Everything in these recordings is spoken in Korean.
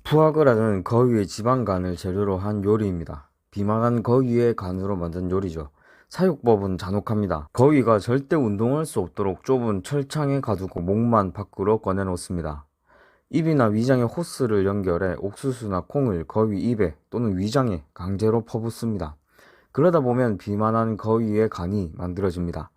푸아그라는 거위의 지방간을 재료로 한 요리입니다. 비만한 거위의 간으로 만든 요리죠. 사육법은 잔혹합니다. 거위가 절대 운동할 수 없도록 좁은 철창에 가두고 목만 밖으로 꺼내놓습니다. 입이나 위장에 호스를 연결해 옥수수나 콩을 거위 입에 또는 위장에 강제로 퍼붓습니다. 그러다 보면 비만한 거위의 간이 만들어집니다.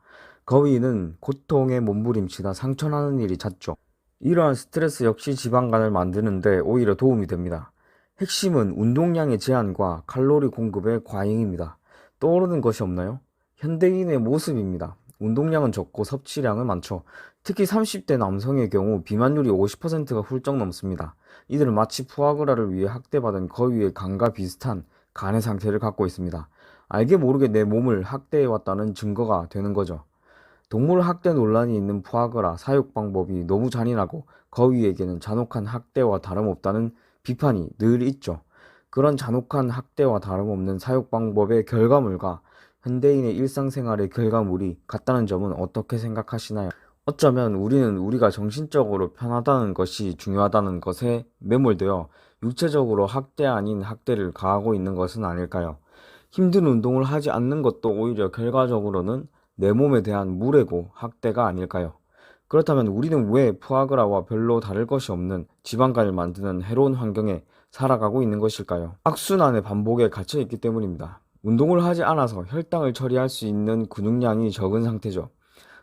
거위는 고통에 몸부림치다 상처나는 일이 잦죠. 이러한 스트레스 역시 지방간을 만드는데 오히려 도움이 됩니다. 핵심은 운동량의 제한과 칼로리 공급의 과잉입니다. 떠오르는 것이 없나요? 현대인의 모습입니다. 운동량은 적고 섭취량은 많죠. 특히 30대 남성의 경우 비만율이 50%가 훌쩍 넘습니다. 이들은 마치 푸아그라를 위해 학대받은 거위의 간과 비슷한 간의 상태를 갖고 있습니다. 알게 모르게 내 몸을 학대해왔다는 증거가 되는 거죠. 동물 학대 논란이 있는 푸아그라 사육 방법이 너무 잔인하고 거위에게는 잔혹한 학대와 다름없다는 비판이 늘 있죠. 그런 잔혹한 학대와 다름없는 사육 방법의 결과물과 현대인의 일상생활의 결과물이 같다는 점은 어떻게 생각하시나요? 어쩌면 우리는 우리가 정신적으로 편하다는 것이 중요하다는 것에 매몰되어 육체적으로 학대 아닌 학대를 가하고 있는 것은 아닐까요? 힘든 운동을 하지 않는 것도 오히려 결과적으로는 내 몸에 대한 무례고 학대가 아닐까요? 그렇다면 우리는 왜 푸아그라와 별로 다를 것이 없는 지방간을 만드는 해로운 환경에 살아가고 있는 것일까요? 악순환의 반복에 갇혀 있기 때문입니다. 운동을 하지 않아서 혈당을 처리할 수 있는 근육량이 적은 상태죠.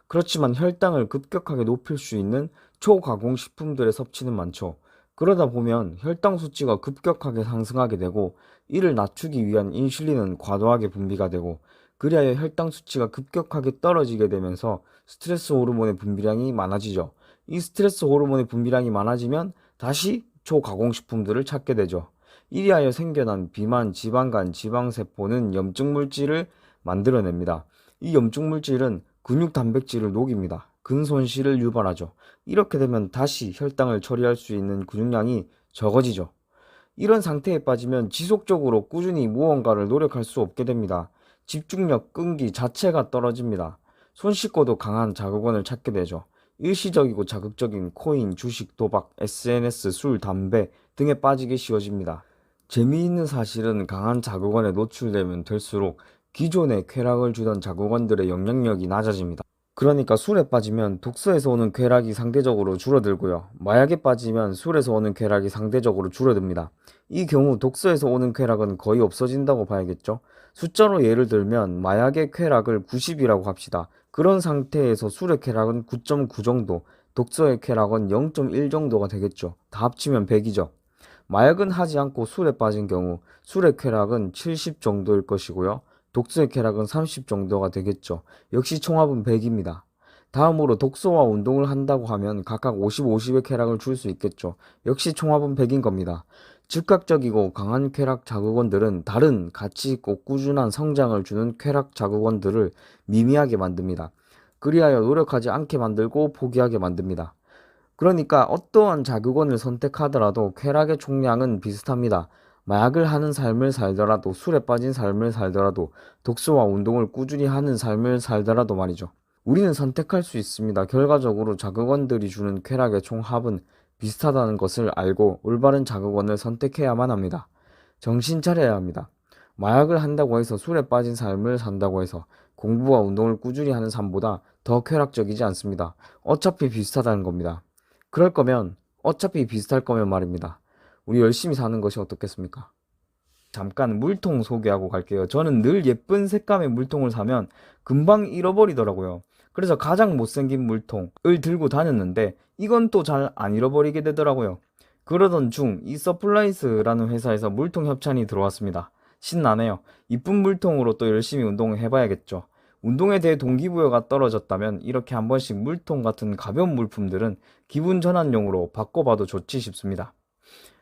그렇지만 혈당을 급격하게 높일 수 있는 초가공 식품들의 섭취는 많죠. 그러다 보면 혈당 수치가 급격하게 상승하게 되고 이를 낮추기 위한 인슐린은 과도하게 분비가 되고 그리하여 혈당 수치가 급격하게 떨어지게 되면서 스트레스 호르몬의 분비량이 많아지죠. 이 스트레스 호르몬의 분비량이 많아지면 다시 초가공식품들을 찾게 되죠. 이리하여 생겨난 비만, 지방간, 지방세포는 염증 물질을 만들어냅니다. 이 염증 물질은 근육 단백질을 녹입니다. 근손실을 유발하죠. 이렇게 되면 다시 혈당을 처리할 수 있는 근육량이 적어지죠. 이런 상태에 빠지면 지속적으로 꾸준히 무언가를 노력할 수 없게 됩니다. 집중력, 끈기 자체가 떨어집니다. 손 씻고도 강한 자극원을 찾게 되죠. 일시적이고 자극적인 코인, 주식, 도박, SNS, 술, 담배 등에 빠지기 쉬워집니다. 재미있는 사실은 강한 자극원에 노출되면 될수록 기존에 쾌락을 주던 자극원들의 영향력이 낮아집니다. 그러니까 술에 빠지면 독서에서 오는 쾌락이 상대적으로 줄어들고요. 마약에 빠지면 술에서 오는 쾌락이 상대적으로 줄어듭니다. 이 경우 독서에서 오는 쾌락은 거의 없어진다고 봐야겠죠. 숫자로 예를 들면 마약의 쾌락을 90이라고 합시다. 그런 상태에서 술의 쾌락은 9.9 정도, 독서의 쾌락은 0.1 정도가 되겠죠. 다 합치면 100이죠. 마약은 하지 않고 술에 빠진 경우 술의 쾌락은 70 정도일 것이고요. 독서의 쾌락은 30 정도가 되겠죠. 역시 총합은 100입니다. 다음으로 독서와 운동을 한다고 하면 각각 50, 50의 쾌락을 줄 수 있겠죠. 역시 총합은 100인 겁니다. 즉각적이고 강한 쾌락 자극원들은 다른 가치 있고 꾸준한 성장을 주는 쾌락 자극원들을 미미하게 만듭니다. 그리하여 노력하지 않게 만들고 포기하게 만듭니다. 그러니까 어떠한 자극원을 선택하더라도 쾌락의 총량은 비슷합니다. 마약을 하는 삶을 살더라도 술에 빠진 삶을 살더라도 독서와 운동을 꾸준히 하는 삶을 살더라도 말이죠. 우리는 선택할 수 있습니다. 결과적으로 자극원들이 주는 쾌락의 총합은 비슷하다는 것을 알고 올바른 자극원을 선택해야만 합니다. 정신 차려야 합니다. 마약을 한다고 해서 술에 빠진 삶을 산다고 해서 공부와 운동을 꾸준히 하는 삶보다 더 쾌락적이지 않습니다. 어차피 비슷하다는 겁니다. 그럴 거면 어차피 비슷할 거면 말입니다. 우리 열심히 사는 것이 어떻겠습니까? 잠깐 물통 소개하고 갈게요. 저는 늘 예쁜 색감의 물통을 사면 금방 잃어버리더라고요. 그래서 가장 못생긴 물통을 들고 다녔는데 이건 또 잘 안 잃어버리게 되더라고요. 그러던 중 이 서플라이스라는 회사에서 물통 협찬이 들어왔습니다. 신나네요. 이쁜 물통으로 또 열심히 운동을 해봐야겠죠. 운동에 대해 동기부여가 떨어졌다면 이렇게 한 번씩 물통 같은 가벼운 물품들은 기분 전환용으로 바꿔봐도 좋지 싶습니다.